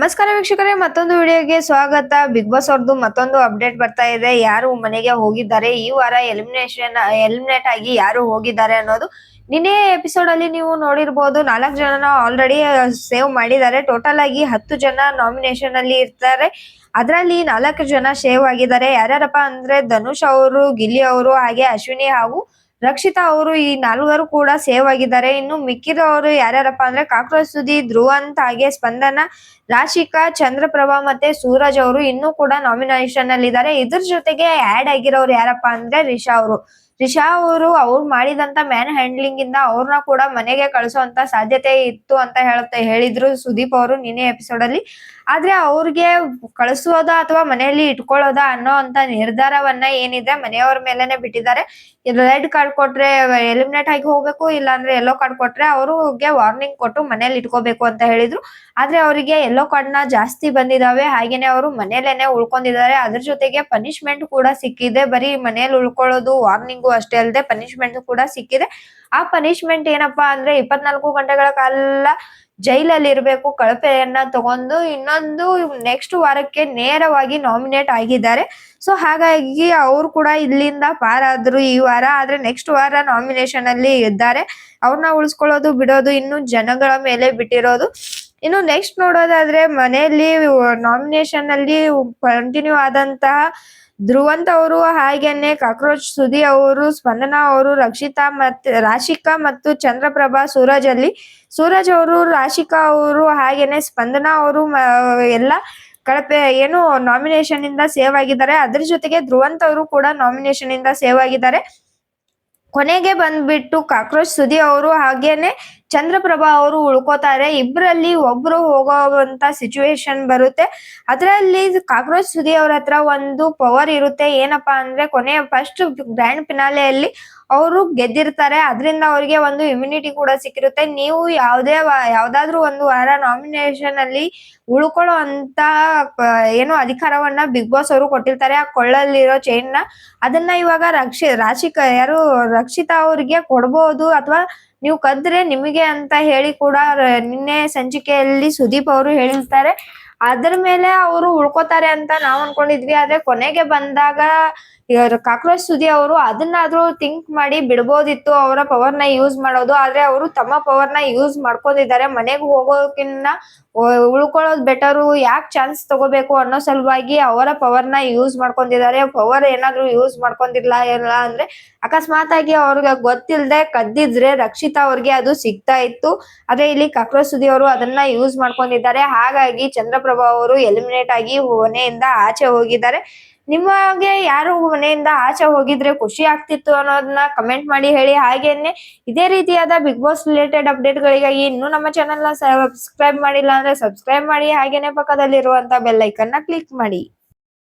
ನಮಸ್ಕಾರ ವೀಕ್ಷಕರೇ, ಮತ್ತೊಂದು ವಿಡಿಯೋಗೆ ಸ್ವಾಗತ. ಬಿಗ್ ಬಾಸ್ ಅವ್ರದ್ದು ಮತ್ತೊಂದು ಅಪ್ಡೇಟ್ ಬರ್ತಾ ಇದೆ. ಯಾರು ಮನೆಗೆ ಹೋಗಿದ್ದಾರೆ, ಈ ವಾರ ಎಲಿಮಿನೇಟ್ ಆಗಿ ಯಾರು ಹೋಗಿದ್ದಾರೆ ಅನ್ನೋದು ನಿನ್ನೆ ಎಪಿಸೋಡ್ ಅಲ್ಲಿ ನೀವು ನೋಡಿರ್ಬೋದು. 4 ಜನನ ಆಲ್ರೆಡಿ ಸೇವ್ ಮಾಡಿದ್ದಾರೆ. ಟೋಟಲ್ ಆಗಿ 10 ಜನ ನಾಮಿನೇಷನ್ ಅಲ್ಲಿ ಇರ್ತಾರೆ. ಅದರಲ್ಲಿ 4 ಜನ ಸೇವ್ ಆಗಿದ್ದಾರೆ. ಯಾರ್ಯಾರಪ್ಪ ಅಂದ್ರೆ ಧನುಷ್ ಅವರು, ಗಿಲ್ಲಿ ಅವರು, ಹಾಗೆ ಅಶ್ವಿನಿ ಹಾಗೂ ರಕ್ಷಿತಾ ಅವರು, ಈ 4 ಕೂಡ ಸೇವ್ ಆಗಿದ್ದಾರೆ. ಇನ್ನು ಮಿಕ್ಕಿದವರು ಯಾರ್ಯಾರಪ್ಪ ಅಂದ್ರೆ ಕಾಕ್ರೋಚ್ ಸುದಿ, ಧ್ರುವಂತ್, ಹಾಗೆ ಸ್ಪಂದನ, ರಾಶಿಕಾ, ಚಂದ್ರಪ್ರಭಾ ಮತ್ತೆ ಸೂರಜ್ ಅವರು ಇನ್ನೂ ಕೂಡ ನಾಮಿನೇಷನ್ ಅಲ್ಲಿ ಇದ್ದಾರೆ. ಇದ್ರ ಜೊತೆಗೆ ಆಡ್ ಆಗಿರೋರು ಯಾರಪ್ಪ ಅಂದ್ರೆ ರಿಷಾ ಅವರು ಅವ್ರು ಮಾಡಿದಂತ ಮ್ಯಾನ್ ಹ್ಯಾಂಡ್ಲಿಂಗ್ ಇಂದ ಅವ್ರನ್ನ ಕೂಡ ಮನೆಗೆ ಕಳಿಸುವಂತ ಸಾಧ್ಯತೆ ಇತ್ತು ಅಂತ ಹೇಳಿದ್ರು ಸುದೀಪ್ ಅವರು ನಿನ್ನೆ ಎಪಿಸೋಡ್ ಅಲ್ಲಿ. ಆದ್ರೆ ಅವ್ರಿಗೆ ಕಳಿಸೋದ ಅಥವಾ ಮನೆಯಲ್ಲಿ ಇಟ್ಕೊಳ್ಳೋದ ಅನ್ನೋ ಅಂತ ನಿರ್ಧಾರವನ್ನ ಏನಿದೆ ಮನೆಯವರ ಮೇಲೆನೆ ಬಿಟ್ಟಿದ್ದಾರೆ. ರೆಡ್ ಕಾರ್ಡ್ ಕೊಟ್ರೆ ಎಲಿಮಿನೇಟ್ ಆಗಿ ಹೋಗ್ಬೇಕು, ಇಲ್ಲಾಂದ್ರೆ ಯೆಲ್ಲೋ ಕಾರ್ಡ್ ಕೊಟ್ರೆ ಅವ್ರಿಗೆ ವಾರ್ನಿಂಗ್ ಕೊಟ್ಟು ಮನೇಲಿ ಇಟ್ಕೋಬೇಕು ಅಂತ ಹೇಳಿದ್ರು. ಆದ್ರೆ ಅವರಿಗೆ ಯೆಲ್ಲೋ ಕಾರ್ಡ್ ನ ಜಾಸ್ತಿ ಬಂದಿದಾವೆ. ಹಾಗೇನೆ ಅವರು ಮನೇಲೇನೆ ಉಳ್ಕೊಂಡಿದ್ದಾರೆ. ಅದ್ರ ಜೊತೆಗೆ ಪನಿಷ್ಮೆಂಟ್ ಕೂಡ ಸಿಕ್ಕಿದೆ. ಬರೀ ಮನೇಲಿ ಉಳ್ಕೊಳ್ಳೋದು ವಾರ್ನಿಂಗು ಅಷ್ಟೇ ಅಲ್ಲದೆ ಪನಿಷ್ಮೆಂಟ್ ಕೂಡ ಸಿಕ್ಕಿದೆ. ಆ ಪನಿಷ್ಮೆಂಟ್ ಏನಪ್ಪಾ ಅಂದ್ರೆ 24 ಗಂಟೆಗಳ ಕಾಲ ಜೈಲಲ್ಲಿ ಇರ್ಬೇಕು, ಕಳಪೆಯನ್ನ ತಗೊಂಡು. ಇನ್ನೊಂದು ನೆಕ್ಸ್ಟ್ ವಾರಕ್ಕೆ ನೇರವಾಗಿ ನಾಮಿನೇಟ್ ಆಗಿದ್ದಾರೆ. ಸೊ ಹಾಗಾಗಿ ಅವ್ರು ಕೂಡ ಇಲ್ಲಿಂದ ಪಾರಾದ್ರು ಈ ವಾರ. ಆದ್ರೆ ನೆಕ್ಸ್ಟ್ ವಾರ ನಾಮಿನೇಷನ್ ಅಲ್ಲಿ ಇದ್ದಾರೆ. ಅವ್ರನ್ನ ಉಳಿಸ್ಕೊಳ್ಳೋದು ಬಿಡೋದು ಇನ್ನು ಜನಗಳ ಮೇಲೆ ಬಿಟ್ಟಿರೋದು. ಇನ್ನು ನೆಕ್ಸ್ಟ್ ನೋಡೋದಾದ್ರೆ ಮನೆಯಲ್ಲಿ ನಾಮಿನೇಷನ್ ಅಲ್ಲಿ ಕಂಟಿನ್ಯೂ ಆದಂತಹ ಧ್ರುವಂತ್ ಅವರು, ಹಾಗೇನೆ ಕಾಕ್ರೋಚ್ ಸುದಿ ಅವರು, ಸ್ಪಂದನಾ ಅವರು, ರಾಶಿಕಾ ಮತ್ತು ಚಂದ್ರಪ್ರಭಾ, ಸೂರಜ್ ಅವರು, ರಾಶಿಕಾ ಅವರು, ಹಾಗೇನೆ ಸ್ಪಂದನಾ ಅವರು ಎಲ್ಲ ಕಳಪೆ ನಾಮಿನೇಷನ್ ಇಂದ ಸೇವ್ ಆಗಿದ್ದಾರೆ. ಅದ್ರ ಜೊತೆಗೆ ಧ್ರುವಂತ್ ಅವರು ಕೂಡ ನಾಮಿನೇಷನ್ ಇಂದ ಸೇವ್ ಆಗಿದ್ದಾರೆ. ಕೊನೆಗೆ ಬಂದ್ಬಿಟ್ಟು ಕಾಕ್ರೋಚ್ ಸುದಿ ಅವರು ಹಾಗೇನೆ ಚಂದ್ರಪ್ರಭಾ ಅವರು ಉಳ್ಕೋತಾರೆ. ಇಬ್ಬರಲ್ಲಿ ಒಬ್ರು ಹೋಗೋವಂತ ಸಿಚುವೇಶನ್ ಬರುತ್ತೆ. ಅದರಲ್ಲಿ ಕಾಕ್ರೋಚ್ ಸುದಿ ಅವ್ರ ಹತ್ರ ಒಂದು ಪವರ್ ಇರುತ್ತೆ. ಏನಪ್ಪಾ ಅಂದ್ರೆ ಫಸ್ಟ್ ಗ್ರ್ಯಾಂಡ್ ಫಿನಾಲೆಯಲ್ಲಿ ಅವರು ಗೆದ್ದಿರ್ತಾರೆ. ಅದರಿಂದ ಅವ್ರಿಗೆ ಒಂದು ಇಮ್ಯುನಿಟಿ ಕೂಡ ಸಿಕ್ಕಿರುತ್ತೆ. ನೀವು ಯಾವ್ದಾದ್ರು ಒಂದು ವಾರ ನಾಮಿನೇಷನ್ ಅಲ್ಲಿ ಉಳ್ಕೊಳ್ಳೋ ಅಂತ ಅಧಿಕಾರವನ್ನ ಬಿಗ್ ಬಾಸ್ ಅವರು ಕೊಟ್ಟಿರ್ತಾರೆ. ಆ ಕೊಳ್ಳಲ್ಲಿರೋ ಚೈನ್ ನ ಅದನ್ನ ಇವಾಗ ರಕ್ಷಿತಾ ಅವ್ರಿಗೆ ಕೊಡ್ಬೋದು, ಅಥವಾ ನೀವು ಕದ್ರೆ ನಿಮಗೆ ಅಂತ ಹೇಳಿ ಕೂಡ ನಿನ್ನೆ ಸಂಚಿಕೆಯಲ್ಲಿ ಸುದೀಪ್ ಅವರು ಹೇಳಿರ್ತಾರೆ. ಅದ್ರ ಮೇಲೆ ಅವರು ಉಳ್ಕೋತಾರೆ ಅಂತ ನಾವ್ ಅನ್ಕೊಂಡಿದ್ವಿ. ಆದ್ರೆ ಕೊನೆಗೆ ಬಂದಾಗ ಕಾಕ್ರೋಚ್ ಸುದಿ ಅವರು ಅದನ್ನಾದ್ರೂ ಥಿಂಕ್ ಮಾಡಿ ಬಿಡ್ಬೋದಿತ್ತು, ಅವರ ಪವರ್ ನ ಯೂಸ್ ಮಾಡೋದು. ಆದ್ರೆ ಅವರು ತಮ್ಮ ಪವರ್ ನ ಯೂಸ್ ಮಾಡ್ಕೊಂಡಿದ್ದಾರೆ. ಮನೆಗೆ ಹೋಗೋಕಿನ್ನ ಉಳ್ಕೊಳ್ಳೋದು ಬೆಟರು, ಯಾಕೆ ಚಾನ್ಸ್ ತಗೋಬೇಕು ಅನ್ನೋ ಸಲುವಾಗಿ ಅವರ ಪವರ್ ನ ಯೂಸ್ ಮಾಡ್ಕೊಂಡಿದ್ದಾರೆ. ಪವರ್ ಏನಾದ್ರು ಯೂಸ್ ಮಾಡ್ಕೊಂಡಿಲ್ಲ ಅಂದ್ರೆ ಅಕಸ್ಮಾತ್ ಆಗಿ ಅವ್ರಿಗೆ ಗೊತ್ತಿಲ್ಲದೆ ಕದ್ದಿದ್ರೆ ರಕ್ಷಿತಾ ಅವ್ರಿಗೆ ಅದು ಸಿಗ್ತಾ ಇತ್ತು. ಆದ್ರೆ ಇಲ್ಲಿ ಕಾಕ್ರೋಚ್ ಸುದಿ ಅವರು ಅದನ್ನ ಯೂಸ್ ಮಾಡ್ಕೊಂಡಿದ್ದಾರೆ. ಹಾಗಾಗಿ ಚಂದ್ರಪ್ರಭಾ ಅವರು ಎಲಿಮಿನೇಟ್ ಆಗಿ ಮನೆಯಿಂದ ಆಚೆ ಹೋಗಿದ್ದಾರೆ. ನಿಮಗೆ ಯಾರು ಮನೆಯಿಂದ ಆಚೆ ಹೋಗಿದ್ರೆ ಖುಷಿ ಆಗ್ತಿತ್ತು ಅನ್ನೋದನ್ನ ಕಮೆಂಟ್ ಮಾಡಿ ಹೇಳಿ. ಹಾಗೇನೆ ಇದೇ ರೀತಿಯಾದ ಬಿಗ್ ಬಾಸ್ ರಿಲೇಟೆಡ್ ಅಪ್ಡೇಟ್ ಗಳಿಗಾಗಿ ಇನ್ನೂ ನಮ್ಮ ಚಾನೆಲ್ ನ ಸಬ್ಸ್ಕ್ರೈಬ್ ಮಾಡಿಲ್ಲ ಅಂದ್ರೆ ಸಬ್ಸ್ಕ್ರೈಬ್ ಮಾಡಿ. ಹಾಗೇನೆ ಪಕ್ಕದಲ್ಲಿರುವಂತ ಬೆಲ್ ಐಕನ್ ನ ಕ್ಲಿಕ್ ಮಾಡಿ.